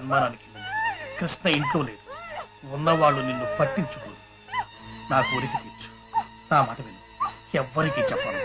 సన్మానానికి కృష్ణ ఇంట్లో లేదు. ఉన్నవాళ్ళు నిన్ను పట్టించుకోరు. నా కోరిక తీర్చు. నా మాట విను. ఎవ్వరికీ చెప్పను.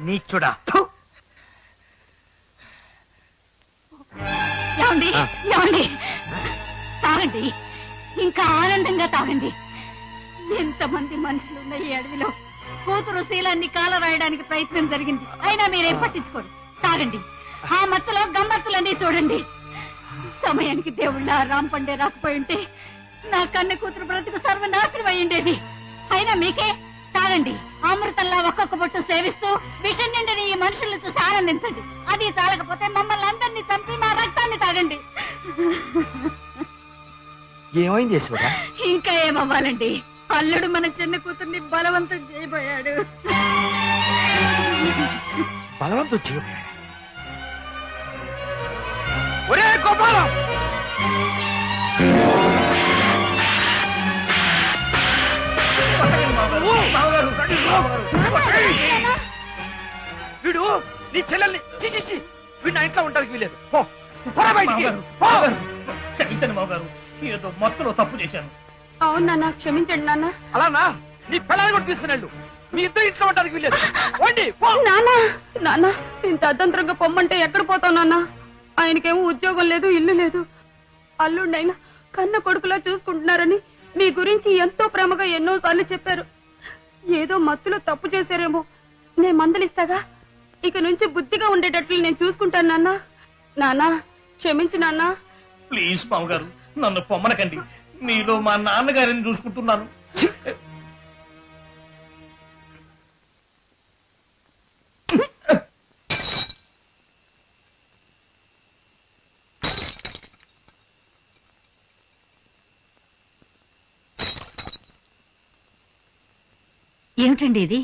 నీచుడా. తాగండి, ఇంకా ఆనందంగా తాగండి. ఎంతమంది మనుషులున్న ఈ అడవిలో కూతురు శీలాన్ని కాల రాయడానికి ప్రయత్నం జరిగింది. అయినా మీరేం పట్టించుకోండి. తాగండి. ఆ మత్తులో గమ్మత్తులన్నీ చూడండి. సమయానికి దేవుళ్ళ రాంపండే రాకపోయి ఉంటే నా కన్న కూతురు బ్రతుకు సర్వనాశనం అయ్యిండేది. అయినా మీకే తాగండి. అమృతంలా ఒక్కొక్క బొట్టు సేవిస్తూ విషం నిండిన ఈ మనుషులను చూసి ఆనందించండి. అది చాలకపోతే మమ్మల్ని అందరినీ చంపి మా రక్తాన్ని తాగండి. ఏమైంది యశోద? ఇంకా ఏమవ్వాలండి? అల్లుడు మన చిన్న కూతుర్ని బలవంతం చేయబోయాడు. బలవంతం చేయబోయాడు? ఒరే గోపాలం! వీడు నీ చెల్లెల్ని చిచి వీడు నా ఇంట్లో ఉంటానికి వీలేదు. క్షమించండి మామగారు, ఏదో మొత్తంలో తప్పు చేశాను. అవును నాన్న, క్షమించండి నాన్న. అలానా? నీ పిల్లల్ని కూడా తీసుకునేళ్ళు. మీ ఇద్దరు ఇంట్లో ఉండడానికి వీలేదు. నాన్న, ఇంత అర్ధంతరంగా పొమ్మంటే ఎక్కడ పోతావు నాన్న? ఆయనకేమో ఉద్యోగం లేదు, ఇల్లు లేదు. అల్లుడినైనా కన్న కొడుకులా చూసుకుంటున్నారని మీ గురించి ఎంతో ప్రేమగా ఎన్నోసార్లు చెప్పారు. ఏదో మత్తులో తప్పు చేశారేమో. నేను మందలిస్తాగా. ఇక నుంచి బుద్ధిగా ఉండేటట్లు నేను చూసుకుంటాను నాన్న. నాన్న, క్షమించు నాన్న. ప్లీజ్ మామగారు, నన్ను పొమ్మనకండి. మీలో మా నాన్నగారిని చూసుకుంటున్నాను. ఏమిటండి ఇది?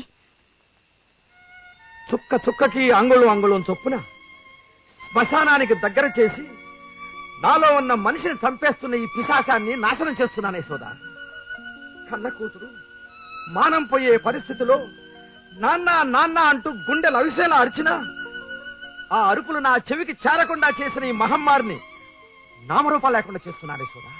చుక్క చుక్కకి అంగుళం చొప్పున శ్మశానానికి దగ్గర చేసి నాలో ఉన్న మనిషిని చంపేస్తున్న ఈ పిశాచాన్ని నాశనం చేస్తున్నానే సోదా. కన్న కూతురు మానం పోయే పరిస్థితిలో నాన్న నాన్న అంటూ గుండెలు అవిసేలా అరిచినా ఆ అరుపులు నా చెవికి చేరకుండా చేసిన ఈ మహమ్మారిని నామరూపా లేకుండా చేస్తున్నానే సోదా.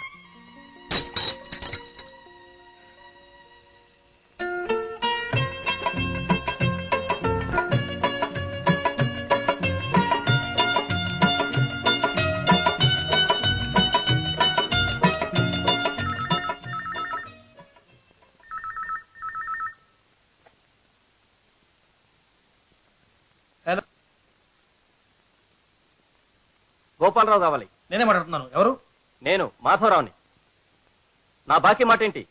గోపాలరావు కావాలి. నేనే మాట్లాడుతున్నాను. ఎవరు? నేను మాధవరావుని. నా బాకీ మాట ఏంటి?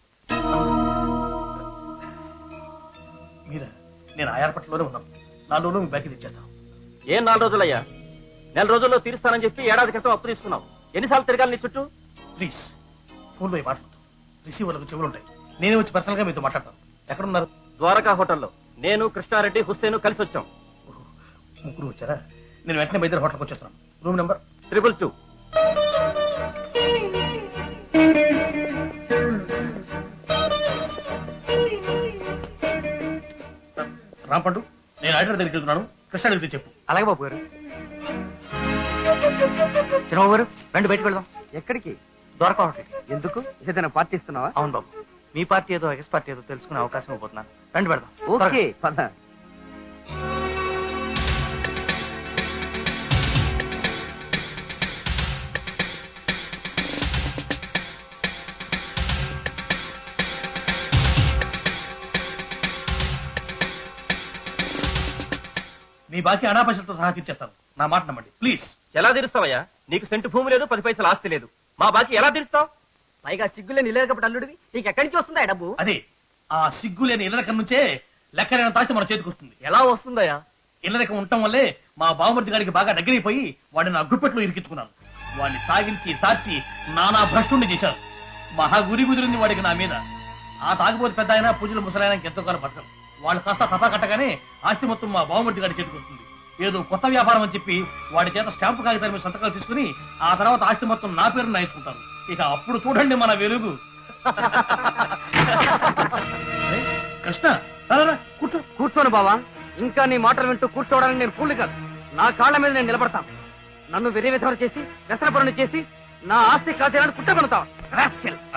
మీరా? నేను ఆయారపట్లోనే ఉన్నాను. 4 రోజులు మీ బాకీ తెచ్చేస్తాను. ఏం 4 రోజులయ్యా? 4 రోజుల్లో తీరుస్తానని చెప్పి ఏడాది క్రితం అప్పు తీసుకున్నావు. ఎన్నిసార్లు తిరగాలి నీ చుట్టూ? ప్లీజ్ ఫోన్లో మాట్లాడుతూ రిసీవర్లకు చెవులు ఉంటాయి. నేనే వచ్చి పర్సనల్ గా మీతో మాట్లాడతాను. ఎక్కడున్నారు? ద్వారకా హోటల్లో నేను, కృష్ణారెడ్డి, హుస్సేను కలిసి వచ్చాం. ముగ్గురు వచ్చారా? నేను వెంటనే బయట హోటల్కి వచ్చేస్తాను. Room number 222. రాంపండు, నేను ఆడిటర్ దగ్గరికి వెళ్తున్నాను. కృష్ణ అడిగితే చెప్పు. అలాగే బాబు గారు. చిన్నబాబు గారు రండి బయటకు వెళ్దాం. ఎక్కడికి? దొరకవట్లేదు. ఎందుకు? ఏదైనా పార్టీ ఇస్తున్నావా? అవును బాబు, మీ పార్టీ ఏదో ఎక్స్ పార్టీ ఏదో తెలుసుకునే అవకాశం ఇవ్వబోతున్నాను. రండి పెడదాం. ఓకే పద. మీ బాకీ అనాపశలతో సహా తీర్చేస్తాను. నా మాట నమ్మండి ప్లీజ్. ఎలా తీరుస్తావయ్యా? నీకు సెంటు భూమి లేదు, 10 పైసలు ఆస్తి లేదు. మా బాకీ ఎలా తీరుస్తావు? పైగా సిగ్గులే నిలేకపటి అల్లుడివి, నీకు ఎక్కడి నుంచి వస్తుందా డబ్బు? అదే ఆ సిగ్గు లేని ఇళ్ళరకం నుంచే లెక్కలేని తాచి మన చేతికి వస్తుంది. ఎలా వస్తుందయ్యా? ఇళ్ళరకం ఉండటం వల్లే మా బావమర్ది గారికి బాగా దగ్గరైపోయి వాడిని నా గుప్పెట్లో ఇరికించుకున్నాను. వాడిని తాగించి తార్చి నానా భ్రష్టుని చేశాను. మహా గురి కుదిరింది వాడికి నా మీద. ఆ తాగిపోతే పెద్ద అయినా పూజలు ముసలాయనకి ఎంతో కాలం బతకం. వాళ్ళు కాస్త తపా కట్టగానే ఆస్తి మొత్తం మా బావమర్ది గారి చేతికి వస్తుంది. ఏదో కొత్త వ్యాపారం అని చెప్పి వాడి చేత స్టాంపు కాగితాల మీద సంతకాలు తీసుకుని ఆ తర్వాత ఆస్తి మొత్తం నా పేరు నాయించుకుంటాను. ఇక అప్పుడు చూడండి మన వెలుగు. కృష్ణ కూర్చో. కూర్చోను బావా. ఇంకా నీ మాటలు వింటూ కూర్చోవడానికి నేను పూలు కాదు. నా కాళ్ళ మీద నేను నిలబడతాను. నన్ను విధవరం చేసి వ్యసనపరుని చేసి నా ఆస్తి కాచేయాలని కుట్టబడతావు.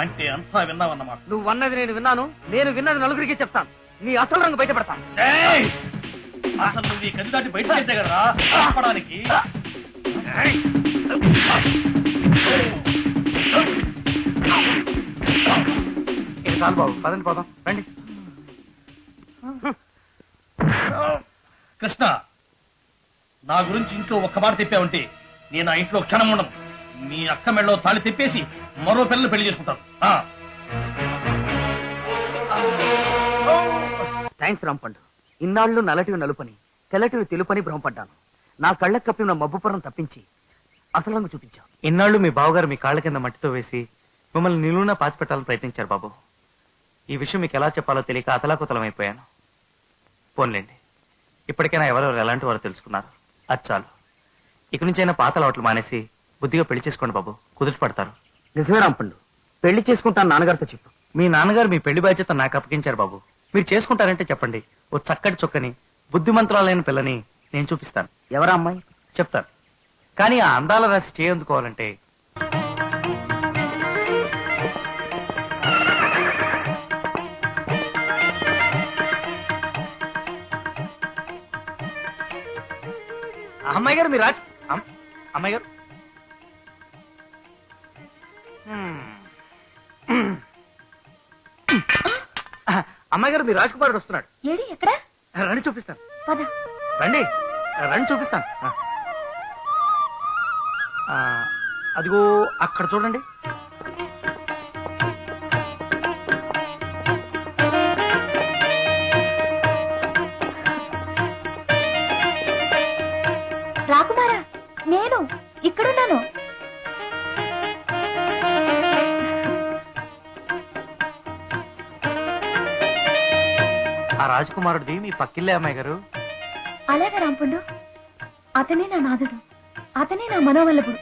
అంటే అంతా విన్నావన్నమాట. నువ్వు అన్నది నేను విన్నాను. నేను విన్నది నలుగురికి చెప్తాను. నీ అసలు రంగు బయటపడతాను. ఏయ్! అసలు నువ్వు ఈ గది దాటి బయటకు వెళ్తే కదా చెప్పడానికి. చాలు బాబు, పదండి పోదాం రండి. కృష్ణ, నా గురించి ఇంట్లో ఒక్క మాట తెప్పావంటే నేను ఆ ఇంట్లో క్షణం ఉండను. మీ అక్క మెడలో తాళి తెప్పేసి మరో పిల్లలు పెళ్లి చేసుకుంటాను. థ్యాంక్స్ రాంపండు. ఇన్నాళ్ళు నల్లటివి నలుపని తెల్లటివి తెలుపని భ్రమపడ్డాను. నా కళ్ళకు కప్పిన మబ్బుపురం తప్పించి అసలు రంగు చూపించావు. ఇన్నాళ్ళు మీ బావగారు మీ కాళ్ళ కింద మట్టితో వేసి మిమ్మల్ని నిలువునా పాతి పెట్టాలని ప్రయత్నించారు బాబు. ఈ విషయం మీకు ఎలా చెప్పాలో తెలియక అతలాకుతలమైపోయాను. పోన్లేండి, ఇప్పటికైనా ఎవరెవరు ఎలాంటి వారు తెలుసుకున్నారు. అది చాలు. ఇక నుంచైనా పాత అలవాట్లు మానేసి బుద్ధిగా పెళ్లి చేసుకోండి బాబు, కుదుట పడతారు. నిజమే రాంపండు, పెళ్లి చేసుకుంటాను నాన్నగారితో చెప్పు. మీ నాన్నగారు మీ పెళ్లి బాధ్యత నాకు అప్పగించారు బాబు. మీరు చేసుకుంటారంటే చెప్పండి. ఓ చక్కటి చొక్కని బుద్ధిమంతురాలైన పిల్లని నేను చూపిస్తాను. ఎవరా అమ్మాయి? చెప్తాను, కానీ ఆ అందాల రాశి చేయందుకోవాలంటే అమ్మాయి గారు మీరు అమ్మాయి గారు అమ్మాయి గారు మీరు రాజకుమారుడు వస్తున్నాడు. ఏడి ఎక్కడ? రండి చూపిస్తాను. పద. రండి రండి చూపిస్తాను. అదిగో అక్కడ చూడండి. రాకుమారా, నేను ఇక్కడున్నాను. ఆ రాజకుమారుడిది మీ పక్కిల్లే అమ్మాయి గారు. అలాగే రాంపండు, అతనే నా నాదుడు, అతనే నా మనోవల్లభుడు.